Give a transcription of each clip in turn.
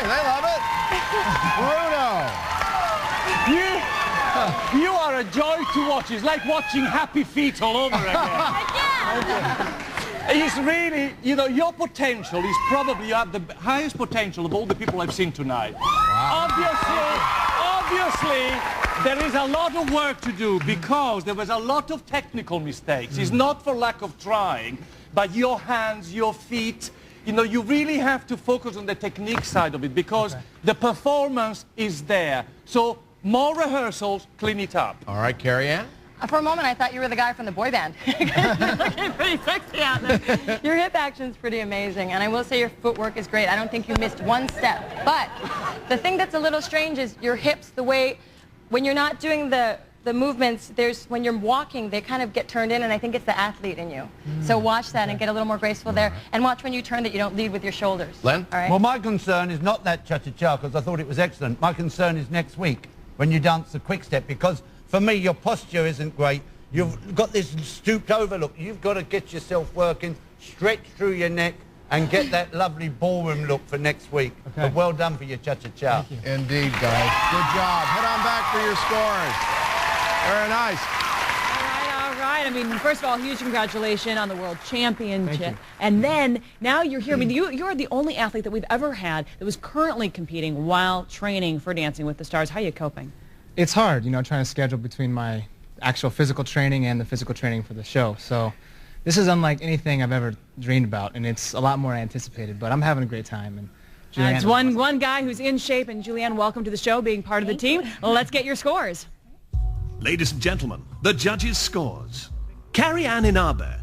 they love it. Bruno. You are a joy to watch. It's like watching Happy Feet all over again. It's really, you know, your potential is probably, you have the highest potential of all the people I've seen tonight. Wow. Obviously, there is a lot of work to do because there was a lot of technical mistakes. It's not for lack of trying, but your hands, your feet, you know, you really have to focus on the technique side of it because the performance is there. So more rehearsals, clean it up. All right, Carrie-Ann? For a moment, I thought you were the guy from the boy band. You're looking pretty sexy out there. Your hip action's pretty amazing, and I will say your footwork is great. I don't think you missed one step. But the thing that's a little strange is your hips, the way, when you're not doing the movements, when you're walking, they kind of get turned in, and I think it's the athlete in you. So watch that and get a little more graceful there. And watch when you turn that you don't lead with your shoulders. Len? All right? Well, my concern is not that cha-cha-cha, because I thought it was excellent. My concern is next week, when you dance the quick step, because for me, your posture isn't great. You've got this stooped over look. You've got to get yourself working, stretch through your neck, and get that lovely ballroom look for next week. Okay. But well done for your cha-cha-cha. Indeed, guys. Good job. Head on back for your scores. Very nice. All right. I mean, first of all, huge congratulations on the World Championship. And then, now you're here. I mean, you're the only athlete that we've ever had that was currently competing while training for Dancing with the Stars. How are you coping? It's hard, you know, trying to schedule between my actual physical training and the physical training for the show. So this is unlike anything I've ever dreamed about, and it's a lot more anticipated, but I'm having a great time. And Julianne, it's one guy who's in shape, and Julianne, welcome to the show, being part of the team. Let's get your scores. Ladies and gentlemen, the judges' scores. Carrie-Ann Inabe.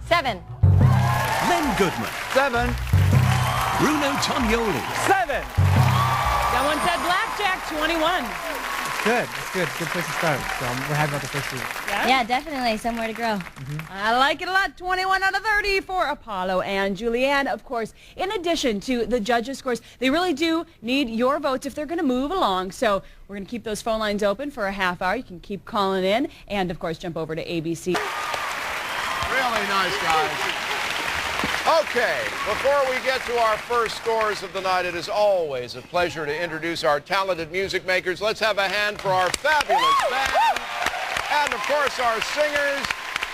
7. Len Goodman. 7. Bruno Tognoli. 7. Someone said blackjack, 21. Good. It's good. Good place to start. So we're happy about the first week. Yeah, definitely. Somewhere to grow. I like it a lot. 21 out of 30 for Apolo and Julianne. Of course, in addition to the judges' scores, they really do need your votes if they're going to move along. So we're going to keep those phone lines open for a half hour. You can keep calling in and, of course, jump over to ABC. Really nice, guys. Okay, before we get to our first scores of the night, it is always a pleasure to introduce our talented music makers. Let's have a hand for our fabulous band and, of course, our singers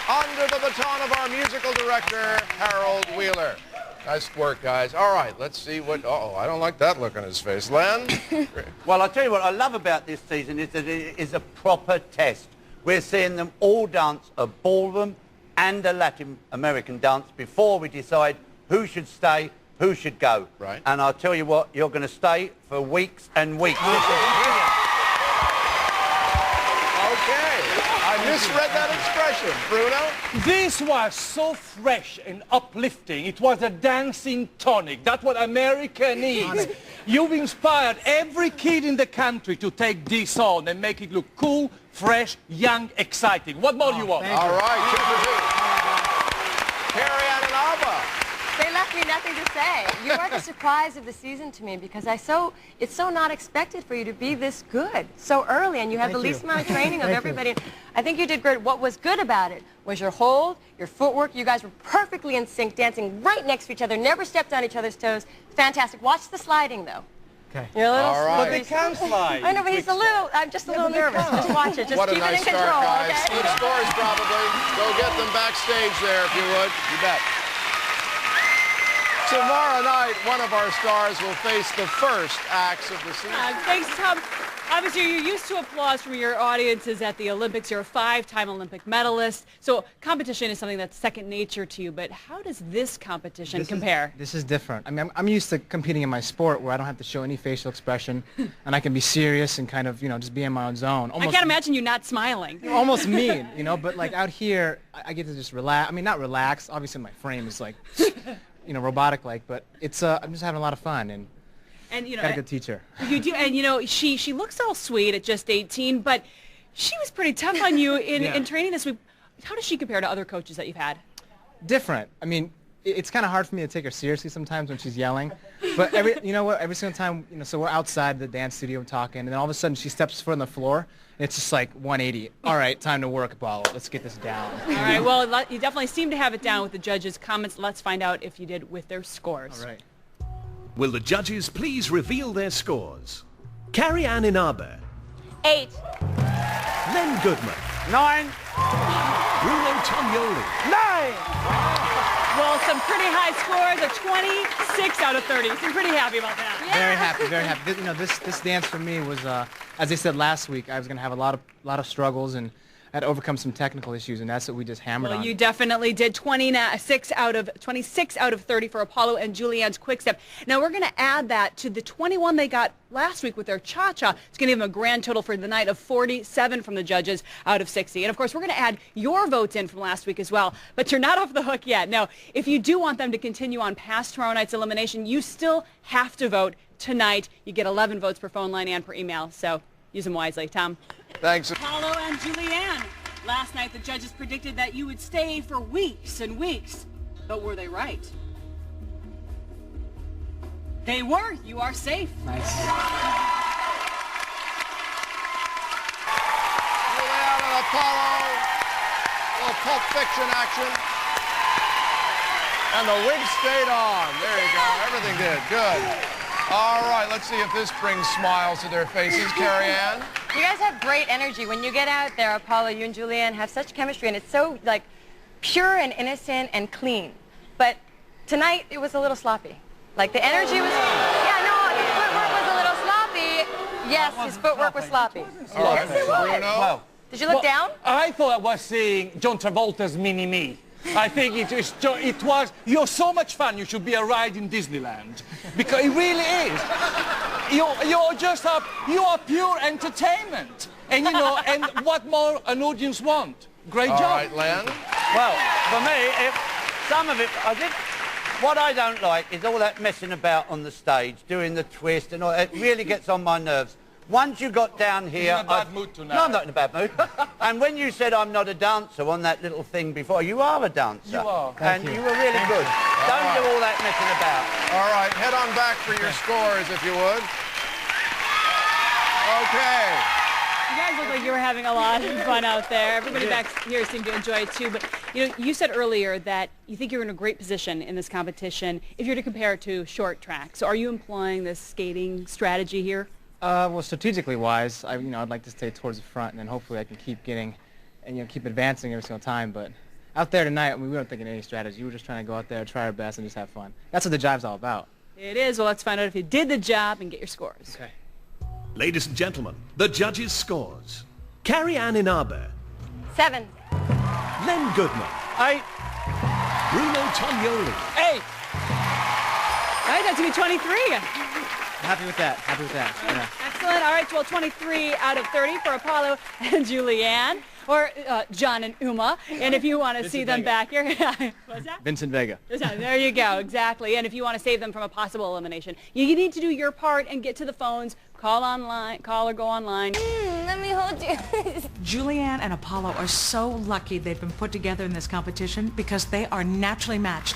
under the baton of our musical director, Harold Wheeler. Nice work, guys. All right, let's see what... Uh-oh, I don't like that look on his face. Len? Well, I'll tell you what I love about this season is that it is a proper test. We're seeing them all dance a ballroom and a Latin American dance before we decide who should stay, who should go. Right. And I'll tell you what, you're going to stay for weeks and weeks. This is brilliant. Okay, I misread that expression. Bruno? This was so fresh and uplifting. It was a dancing tonic. That's what America needs. You've inspired every kid in the country to take this on and make it look cool, fresh, young, exciting. What more do you want? All right, Carrie-Ann Inabe. They left me nothing to say. You are the surprise of the season to me because it's so not expected for you to be this good so early, and you have the least amount of training of everybody. I think you did great. What was good about it was your hold, your footwork. You guys were perfectly in sync, dancing right next to each other, never stepped on each other's toes. Fantastic. Watch the sliding, though. Okay. You're a little All right. But they can slide. I know, but he's a little, I'm just a little nervous. Just watch it. Just What a keep nice it in start, control, guys. okay? Good scores, probably. Go get them backstage there, if you would. You bet. Tomorrow night, one of our stars will face the first acts of the season. Thanks, Tom. Obviously, you're used to applause from your audiences at the Olympics. You're a 5-time Olympic medalist. So competition is something that's second nature to you. But how does this competition compare? This is different. I mean, I'm used to competing in my sport where I don't have to show any facial expression, and I can be serious and kind of, you know, just be in my own zone. I can't imagine you not smiling. Almost mean, you know, but like out here, I get to just relax. I mean, not relax. Obviously, my frame is like, you know, robotic-like, but it's, I'm just having a lot of fun. And you know, got a good teacher. You do, and you know, she looks all sweet at just 18, but she was pretty tough on you in training this week. How does she compare to other coaches that you've had? Different. I mean, it's kind of hard for me to take her seriously sometimes when she's yelling. But you know what? Every single time, you know, so we're outside the dance studio talking, and then all of a sudden she steps foot on the floor, and it's just like 180. All right, time to work, Apolo. Let's get this down. All right. Well, you definitely seem to have it down with the judges' comments. Let's find out if you did with their scores. All right. Will the judges please reveal their scores? Carrie Ann Inabe, 8. Len Goodman, 9. Bruno Tognoli, 9. Well, some pretty high scores, a 26 out of 30. So I'm pretty happy about that. Yeah. Very happy, very happy. You know, this dance for me was, as I said last week, I was going to have a lot of struggles and I had to overcome some technical issues, and that's what we just hammered on. Well, you definitely did. 26 out of 30 for Apolo and Julianne's quick step. Now we're going to add that to the 21 they got last week with their cha-cha. It's going to give them a grand total for the night of 47 from the judges out of 60. And of course, we're going to add your votes in from last week as well. But you're not off the hook yet. No, if you do want them to continue on past tomorrow night's elimination, you still have to vote tonight. You get 11 votes per phone line and per email. So use them wisely. Tom. Thanks. Apolo and Julianne. Last night, the judges predicted that you would stay for weeks and weeks. But were they right? They were. You are safe. Nice. Julianne and Apolo. A little Pulp Fiction action. And the wig stayed on. There you go. Everything did. Good. All right, let's see if this brings smiles to their faces. Carrie Ann? You guys have great energy. When you get out there, Apolo, you and Julianne have such chemistry, and it's so, like, pure and innocent and clean. But tonight, it was a little sloppy. Like, the energy was... Yeah, no, his footwork was a little sloppy. Yes, his footwork was sloppy. All right, Yes, it was. Bruno? Well, Did you look down? I thought I was seeing John Travolta's Mini-Me. I think it was, you're so much fun, you should be a ride in Disneyland. Because it really is. You're just you are pure entertainment. And you know, and what more an audience want? Great job. All right, Len? well, for me, some of it, what I don't like is all that messing about on the stage, doing the twist and all. It really gets on my nerves. Once you got down here... You're in a bad mood tonight. No, I'm not in a bad mood. And when you said I'm not a dancer on that little thing before, you are a dancer. You are. And you were really good. Don't do all that messing about. All right, head on back for your scores, if you would. Okay. You guys look like you were having a lot of fun out there. Everybody back here seemed to enjoy it too. But you know, you said earlier that you think you're in a great position in this competition if you're to compare it to short track. So are you employing this skating strategy here? Well, strategically wise, I'd like to stay towards the front, and then hopefully I can keep getting, and keep advancing every single time. But out there tonight, we weren't thinking any strategy. We were just trying to go out there, try our best, and just have fun. That's what the Jive's all about. It is. Well, let's find out if you did the job and get your scores. Okay. Ladies and gentlemen, the judges' scores. Carrie Ann Inabe, 7. Len Goodman, 8. Bruno Tognoli, 8. All right, that's going to be 23. Happy with that. Happy with that. Yeah. Excellent. All right, well, 23 out of 30 for Apolo and Julianne, or John and Uma. And if you want to see them back here, what's that? Vincent Vega. There you go, exactly. And if you want to save them from a possible elimination, you need to do your part and get to the phones, call or go online. Let me hold you. Julianne and Apolo are so lucky they've been put together in this competition because they are naturally matched.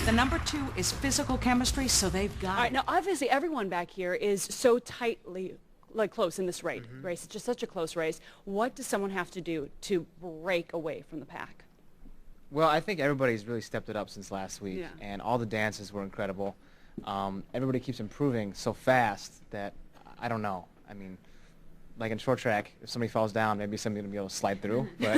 The number 2 is physical chemistry, so they've got All right, now obviously everyone back here is so tightly close in this race. It's just such a close race. What does someone have to do to break away from the pack? Well, I think everybody's really stepped it up since last week, Yeah. and all the dances were incredible. Everybody keeps improving so fast that I don't know. I mean, like in short track, if somebody falls down, maybe somebody's going to be able to slide through. But